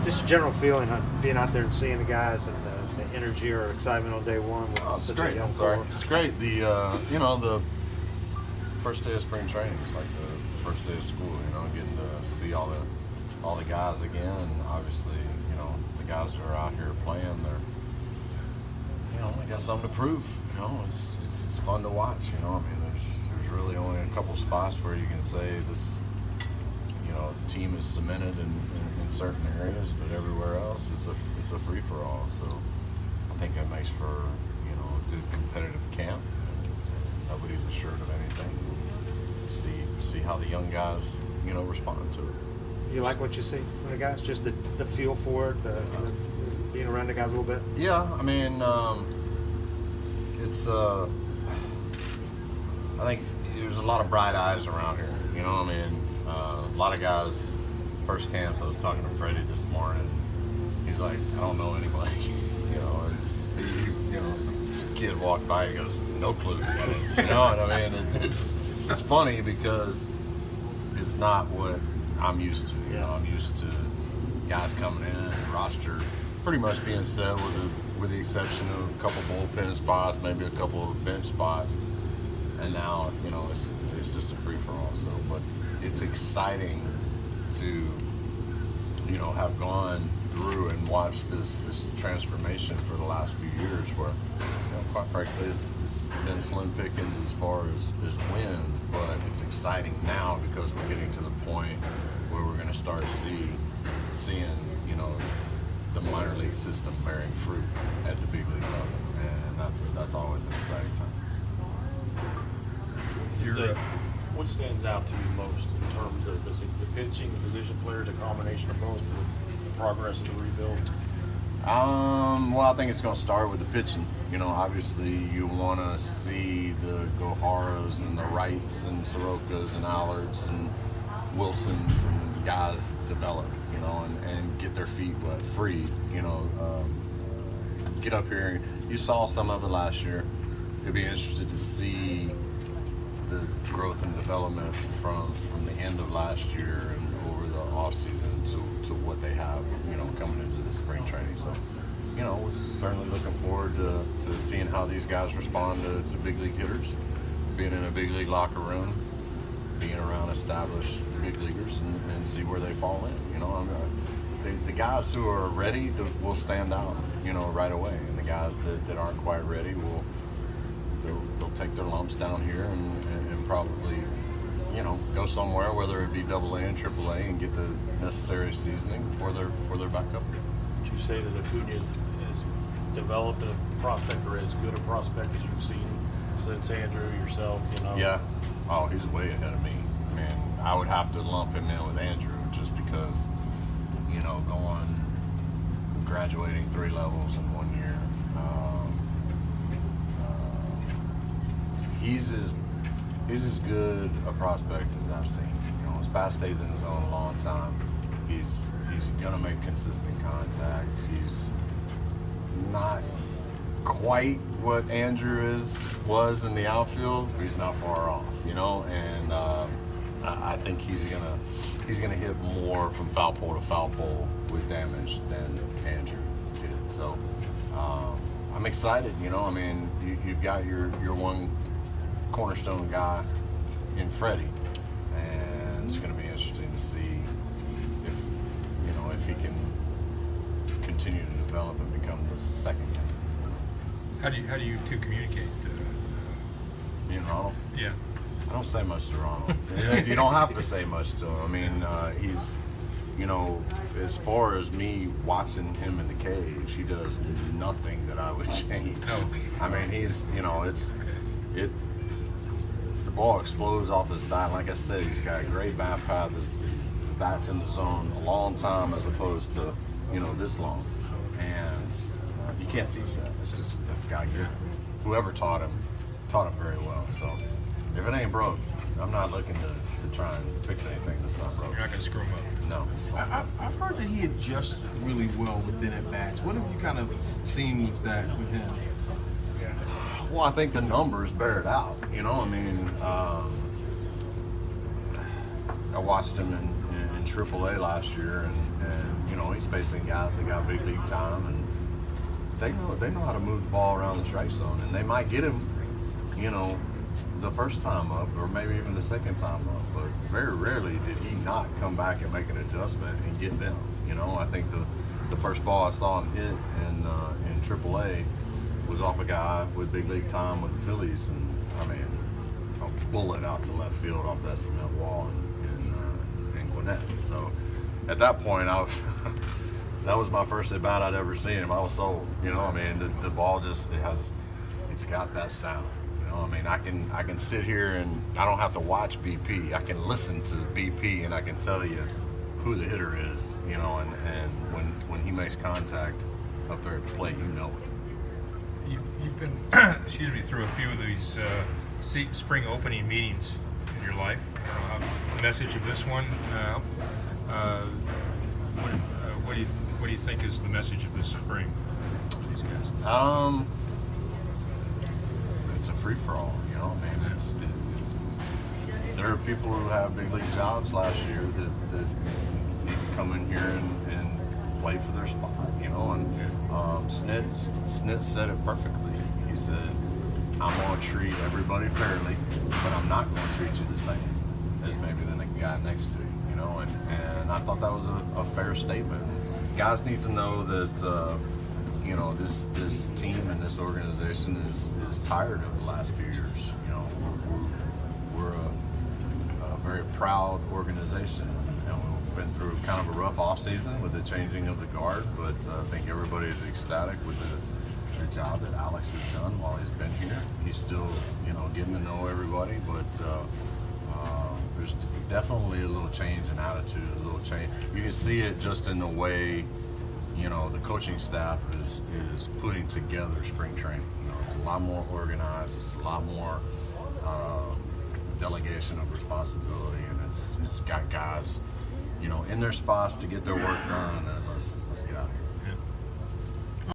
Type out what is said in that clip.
Just a general feeling of being out there and seeing the guys and the energy or excitement on day one. With It's such great. A young I'm sorry. core. It's great. The first day of spring training is like the first day of school. Getting to see all the guys again, and obviously, the guys that are out here playing, they got something to prove. It's fun to watch. There's really only a couple spots where you can say this. The team is cemented in certain areas, but everywhere else it's a free for all. So I think that makes for a good competitive camp. Nobody's assured of anything. See how the young guys respond to it. You like what you see from the guys? Just the feel for it, the being around the guys a little bit. Yeah, I mean, it's I think there's a lot of bright eyes around here. A lot of guys. First camps, I was talking to Freddie this morning. He's like, I don't know anybody, and some kid walked by. He goes, no clue who that is, And I mean, it's funny because it's not what I'm used to. I'm used to guys coming in and roster pretty much being set with the exception of a couple bullpen spots, maybe a couple of bench spots, and now it's just a free for all. So, but it's exciting to have gone through and watched this transformation for the last few years where quite frankly it's been slim pickings as far as wins, but it's exciting now because we're getting to the point where we're going to start seeing the minor league system bearing fruit at the big league level, and that's always an exciting time. What stands out to you most in terms of is it the pitching, the position players, a combination of both, the progress of the rebuild? Well, I think it's going to start with the pitching. Obviously you want to see the Goharas and the Wrights and Sorokas and Allards and Wilsons and guys develop, and get their feet wet, free, get up here. You saw some of it last year. You'd be interested to see the growth and development from the end of last year and over the off season to what they have, coming into the spring training. So, we're certainly looking forward to seeing how these guys respond to big league hitters, being in a big league locker room, being around established big leaguers, and see where they fall in. The guys who are ready will stand out, right away, and the guys that aren't quite ready they'll take their lumps down here and probably, go somewhere, whether it be AA and AAA, and get the necessary seasoning before they're back up here. Would you say that Acuna is developed a prospect, or as good a prospect as you've seen since Andrew, yourself? Yeah. Oh, he's way ahead of me. I mean, I would have to lump him in with Andrew just because, graduating 3 levels in 1 year. He's as good a prospect as I've seen. His bat stays in his zone a long time. He's gonna make consistent contact. He's not quite what Andrew was in the outfield, but he's not far off. And I think he's gonna hit more from foul pole to foul pole with damage than Andrew did. So I'm excited. I mean, you've got your one cornerstone guy in Freddie, and it's going to be interesting to see if he can continue to develop and become the second guy. How do you two communicate? Me and Ronald? Yeah. I don't say much to Ronald. You don't have to say much to him. I mean, he's, as far as me watching him in the cage, he does nothing that I would change. Oh. I mean, he's, the ball explodes off his bat. Like I said, he's got a great bat path. His bat's in the zone a long time as opposed to, this long. And you can't teach that. It's just, that's the guy gives it. Whoever taught him very well. So if it ain't broke, I'm not looking to try and fix anything that's not broke. You're not going to screw him up. No. I've heard that he adjusts really well within at bats. What have you kind of seen with that with him? Well, I think the numbers bear it out. I mean, I watched him in AAA last year, and he's facing guys that got big league time, and they know how to move the ball around the strike zone, and they might get him, you know, the first time up, or maybe even the second time up. But very rarely did he not come back and make an adjustment and get them. You know, I think the first ball I saw him hit in AAA was off a guy with big league time with the Phillies, and I mean, a bullet out to left field off that cement wall in Gwinnett. So at that point, that was my first at bat I'd ever seen him. I was sold. You know, I mean, the ball just it's got that sound. You know, I mean, I can sit here and I don't have to watch BP. I can listen to BP and I can tell you who the hitter is. You know, and when he makes contact up there at the plate, you know it. You've been, excuse me, through a few of these spring opening meetings in your life. The message of this one, what do you think is the message of this spring for these guys? It's a free for all. You know, I mean, there are people who have big league jobs last year that need to come in here and play for their spot. You know, and Snit said it perfectly. He said, I'm going to treat everybody fairly, but I'm not going to treat you the same as maybe the guy next to you, you know, and I thought that was a fair statement. Guys need to know that, you know, this team and this organization is tired of the last few years. You know, we're a very proud organization, and we've been through kind of a rough off season with the changing of the guard, but I think everybody is ecstatic with the job that Alex has done while he's been here. He's still, you know, getting to know everybody, but there's definitely a little change in attitude, a little change. You can see it just in the way, you know, the coaching staff is putting together spring training. You know, it's a lot more organized. It's a lot more delegation of responsibility, and it's got guys, you know, in their spots to get their work done. And let's get out of here.